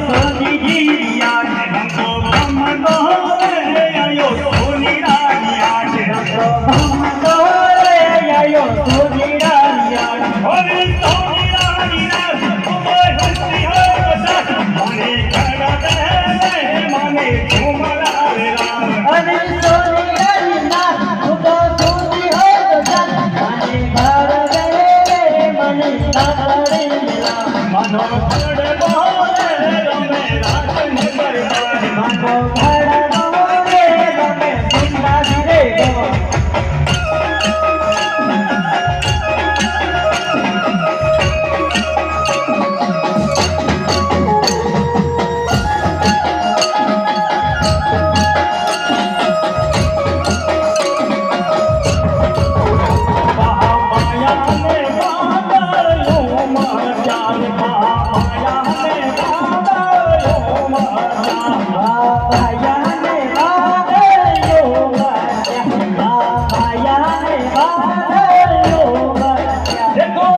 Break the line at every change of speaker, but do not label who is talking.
સોની જીયા રંગો ભમડો આયો સોની રાનિયા રંગો ભમડો આયો સોની રાનિયા ઓરે સોની રાનિયા ઓય હસતી હો મને ઘડા દે મને ઝુમરા રે અને સોની રાનિયા તું તો સોની હો મને ઘડા દે મને સાડે મનો